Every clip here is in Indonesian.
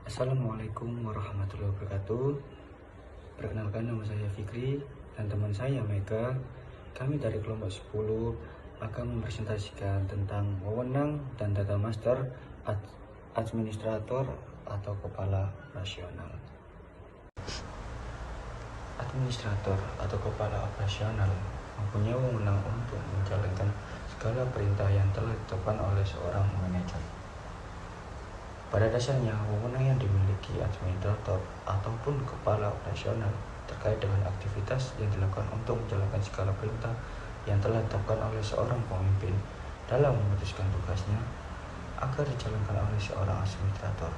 Assalamualaikum warahmatullahi wabarakatuh. Perkenalkan, nama saya Fikri dan teman saya Mega. Kami dari kelompok 10 akan mempresentasikan tentang wewenang dan data master administrator atau kepala operasional. Administrator atau kepala operasional mempunyai wewenang untuk menjalankan segala perintah yang telah ditetapkan oleh seorang manajer. Pada dasarnya, wewenang yang dimiliki administrator ataupun kepala operasional terkait dengan aktivitas yang dilakukan untuk menjalankan segala perintah yang telah ditetapkan oleh seorang pemimpin dalam memutuskan tugasnya agar dijalankan oleh seorang administrator.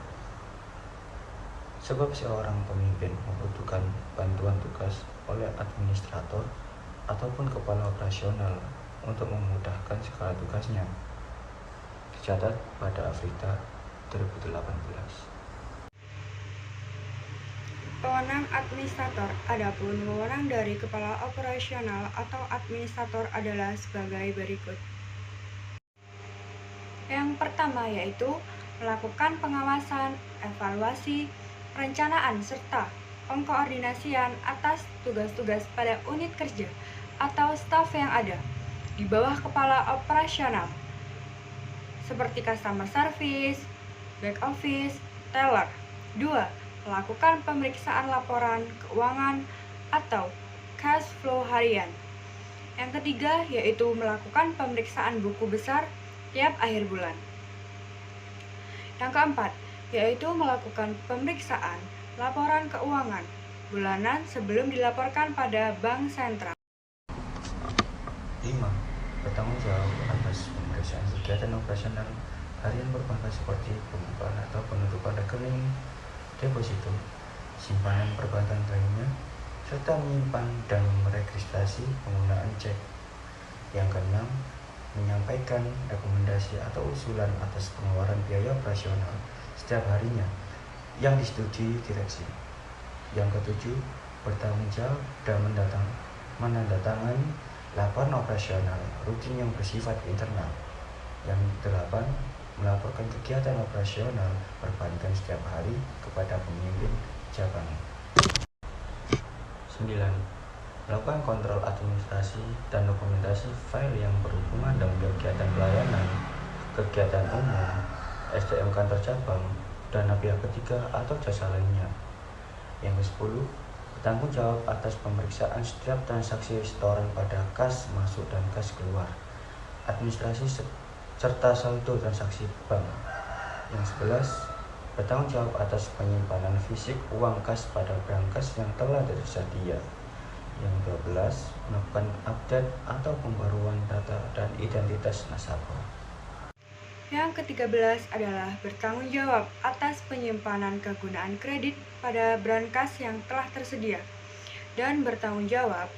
Sebab seorang pemimpin membutuhkan bantuan tugas oleh administrator ataupun kepala operasional untuk memudahkan segala tugasnya. Dicatat pada Afrika 2018. Wewenang administrator. Adapun wewenang dari kepala operasional atau administrator adalah sebagai berikut. Yang pertama yaitu melakukan pengawasan, evaluasi, perencanaan serta pengkoordinasian atas tugas-tugas pada unit kerja atau staf yang ada di bawah kepala operasional seperti customer service, back office, teller. 2. Melakukan pemeriksaan laporan keuangan atau cash flow harian. Yang ketiga yaitu melakukan pemeriksaan buku besar tiap akhir bulan. Yang keempat yaitu melakukan pemeriksaan laporan keuangan bulanan sebelum dilaporkan pada bank sentral. 5. Bertanggung jawab atas pemeriksaan kegiatan operasional harian perbankan seperti pembukaan atau penutupan rekening, deposito, simpanan perbankan lainnya, serta menyimpan dan meregistrasi penggunaan cek. Yang keenam, menyampaikan rekomendasi atau usulan atas pengeluaran biaya operasional setiap harinya yang disetujui direksi. Yang ketujuh, bertanggung jawab dan menandatangani laporan operasional rutin yang bersifat internal. Yang kedelapan, melaporkan kegiatan operasional perbankan setiap hari kepada pemimpin cabang. 9. Melakukan kontrol administrasi dan dokumentasi file yang berhubungan dengan kegiatan pelayanan, kegiatan umum, SDM kantor cabang, dana pihak ketiga atau jasa lainnya. Yang ke-10, bertanggung jawab atas pemeriksaan setiap transaksi setoran pada kas masuk dan kas keluar, administrasi serta saldo transaksi bank. Yang 11, bertanggung jawab atas penyimpanan fisik uang kas pada bank kas yang telah tersedia. Yang 12, melakukan update atau pembaruan data dan identitas nasabah. Yang ke-13 adalah bertanggung jawab atas penyimpanan kegunaan kredit pada brankas yang telah tersedia dan bertanggung jawab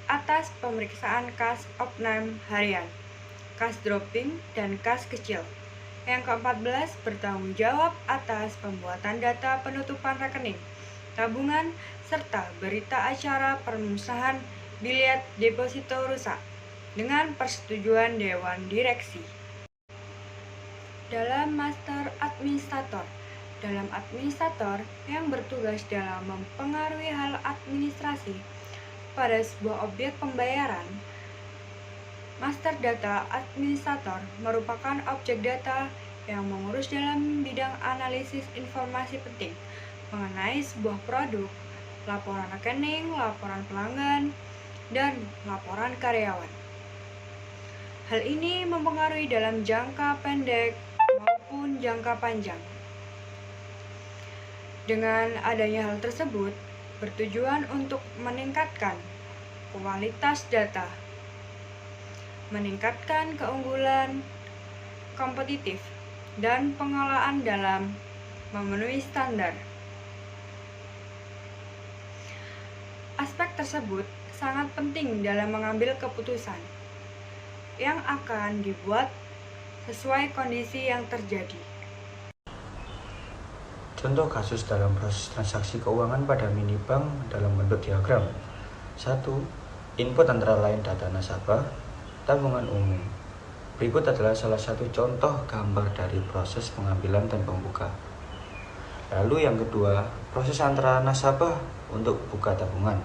atas pemeriksaan kas opname harian, kas dropping, dan kas kecil. Yang ke-14 bertanggung jawab atas pembuatan data penutupan rekening, tabungan, serta berita acara permusahan biliet deposito rusak dengan persetujuan Dewan Direksi. Dalam Master Administrator. Dalam administrator yang bertugas dalam mempengaruhi hal administrasi pada sebuah objek pembayaran, Master Data Administrator merupakan objek data yang mengurus dalam bidang analisis informasi penting mengenai sebuah produk, laporan rekening, laporan pelanggan, dan laporan karyawan. Hal ini mempengaruhi dalam jangka pendek maupun jangka panjang. Dengan adanya hal tersebut, bertujuan untuk meningkatkan kualitas data, meningkatkan keunggulan kompetitif, dan pengelolaan dalam memenuhi standar. Aspek tersebut sangat penting dalam mengambil keputusan yang akan dibuat sesuai kondisi yang terjadi. Contoh kasus dalam proses transaksi keuangan pada mini bank dalam bentuk diagram. 1. Input antara lain data nasabah, tabungan umum. Berikut adalah salah satu contoh gambar dari proses pengambilan dan pembuka. Lalu yang kedua, proses antara nasabah untuk buka tabungan,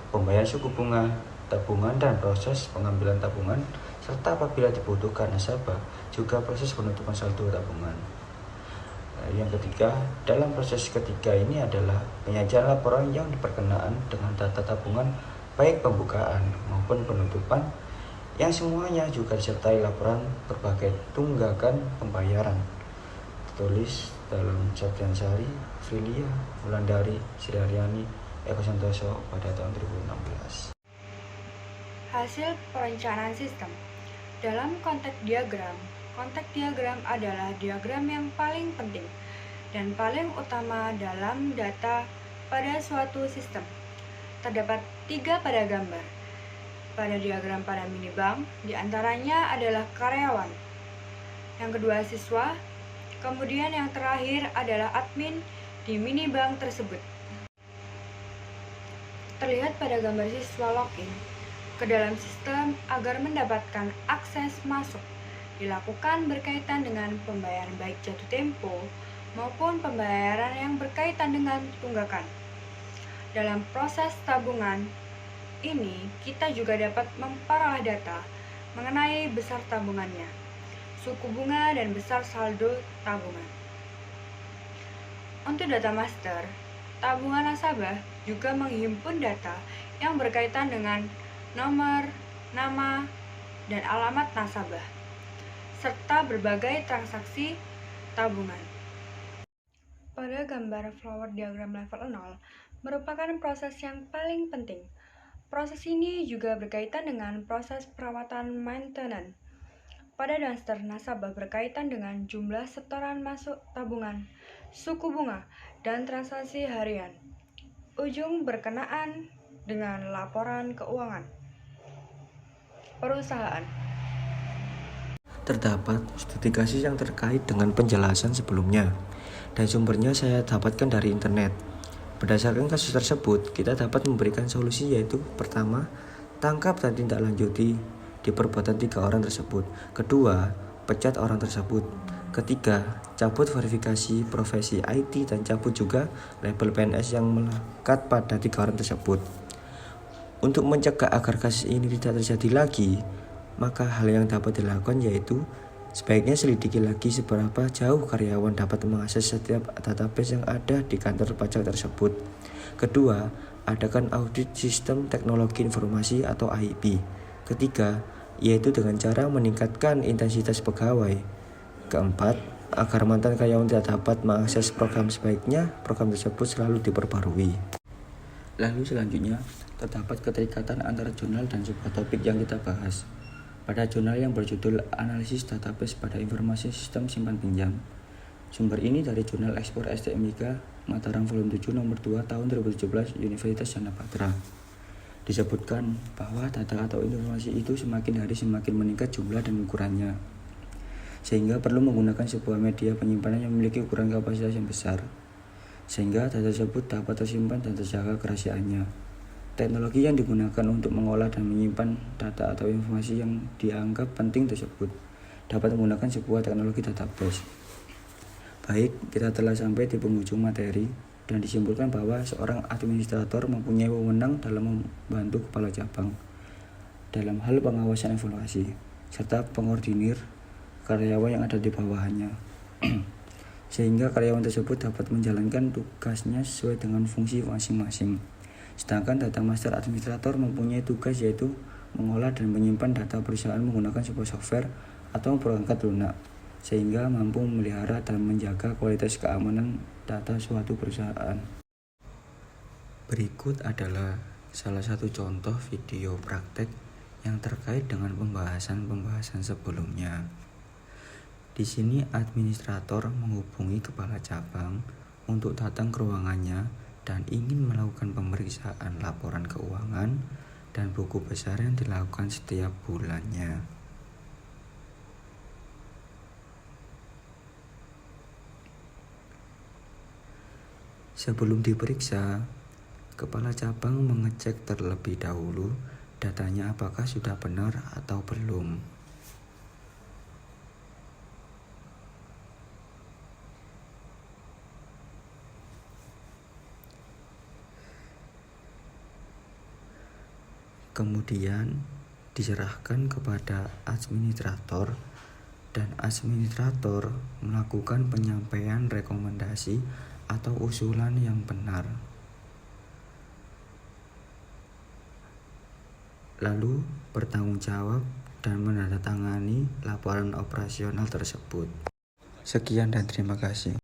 pembayaran suku bunga, tabungan dan proses pengambilan tabungan, serta apabila dibutuhkan nasabah, juga proses penutupan saldo tabungan. Yang ketiga, dalam proses ketiga ini adalah penyajian laporan yang berkenaan dengan data tabungan, baik pembukaan maupun penutupan, yang semuanya juga disertai laporan berbagai tunggakan pembayaran. Tulis dalam Septiansari, Frilia, Wulandari, Sriharyani, Eko Santoso pada tahun 2016. Hasil perencanaan sistem. Dalam konteks diagram adalah diagram yang paling penting dan paling utama dalam data pada suatu sistem. Terdapat 3 pada gambar. Pada diagram pada minibank, diantaranya adalah karyawan. Yang kedua siswa, kemudian yang terakhir adalah admin di minibank tersebut. Terlihat pada gambar siswa login ke dalam sistem agar mendapatkan akses masuk. Dilakukan berkaitan dengan pembayaran baik jatuh tempo maupun pembayaran yang berkaitan dengan tunggakan. Dalam proses tabungan ini, kita juga dapat memperoleh data mengenai besar tabungannya, suku bunga, dan besar saldo tabungan. Untuk data master, tabungan nasabah juga menghimpun data yang berkaitan dengan nomor, nama, dan alamat nasabah, serta berbagai transaksi tabungan. Pada gambar flower diagram level 0 merupakan proses yang paling penting. Proses ini juga berkaitan dengan proses perawatan maintenance. Pada daster nasabah berkaitan dengan jumlah setoran masuk tabungan, suku bunga, dan transaksi harian. Ujung berkenaan dengan laporan keuangan perusahaan. Terdapat studi kasus yang terkait dengan penjelasan sebelumnya, dan sumbernya saya dapatkan dari internet. Berdasarkan kasus tersebut, kita dapat memberikan solusi, yaitu pertama, tangkap dan tindak lanjuti di perbuatan 3 orang tersebut. Kedua, pecat orang tersebut. Ketiga, cabut verifikasi profesi IT dan cabut juga label PNS yang melekat pada 3 orang tersebut. Untuk mencegah agar kasus ini tidak terjadi lagi, maka hal yang dapat dilakukan yaitu sebaiknya selidiki lagi seberapa jauh karyawan dapat mengakses setiap database yang ada di kantor pajak tersebut. Kedua, adakan audit sistem teknologi informasi atau AIP. Ketiga, yaitu dengan cara meningkatkan intensitas pegawai. Keempat, agar mantan karyawan tidak dapat mengakses program, sebaiknya program tersebut selalu diperbarui. Lalu selanjutnya, terdapat keterikatan antara jurnal dan sebuah topik yang kita bahas. Pada jurnal yang berjudul Analisis Database pada Informasi Sistem Simpan Pinjam. Sumber ini dari jurnal Ekspor STMIK Mataram Volume 7 nomor 2 tahun 2017 Universitas Janapatra. Disebutkan bahwa data atau informasi itu semakin hari semakin meningkat jumlah dan ukurannya, sehingga perlu menggunakan sebuah media penyimpanan yang memiliki ukuran kapasitas yang besar, sehingga data tersebut dapat tersimpan dan terjaga kerahasiaannya. Teknologi yang digunakan untuk mengolah dan menyimpan data atau informasi yang dianggap penting tersebut dapat menggunakan sebuah teknologi database. Baik, kita telah sampai di penghujung materi dan disimpulkan bahwa seorang administrator mempunyai wewenang dalam membantu kepala cabang dalam hal pengawasan evaluasi serta pengordinir karyawan yang ada di bawahannya sehingga karyawan tersebut dapat menjalankan tugasnya sesuai dengan fungsi masing-masing. Sedangkan data master administrator mempunyai tugas yaitu mengolah dan menyimpan data perusahaan menggunakan sebuah software atau perangkat lunak, sehingga mampu memelihara dan menjaga kualitas keamanan data suatu perusahaan. Berikut adalah salah satu contoh video praktek yang terkait dengan pembahasan sebelumnya. Di sini administrator menghubungi kepala cabang untuk datang ke ruangannya dan ingin melakukan pemeriksaan laporan keuangan dan buku besar yang dilakukan setiap bulannya. Sebelum diperiksa, kepala cabang mengecek terlebih dahulu datanya apakah sudah benar atau belum. kemudian diserahkan kepada administrator, dan administrator melakukan penyampaian rekomendasi atau usulan yang benar. Lalu bertanggung jawab dan menandatangani laporan operasional tersebut. Sekian dan terima kasih.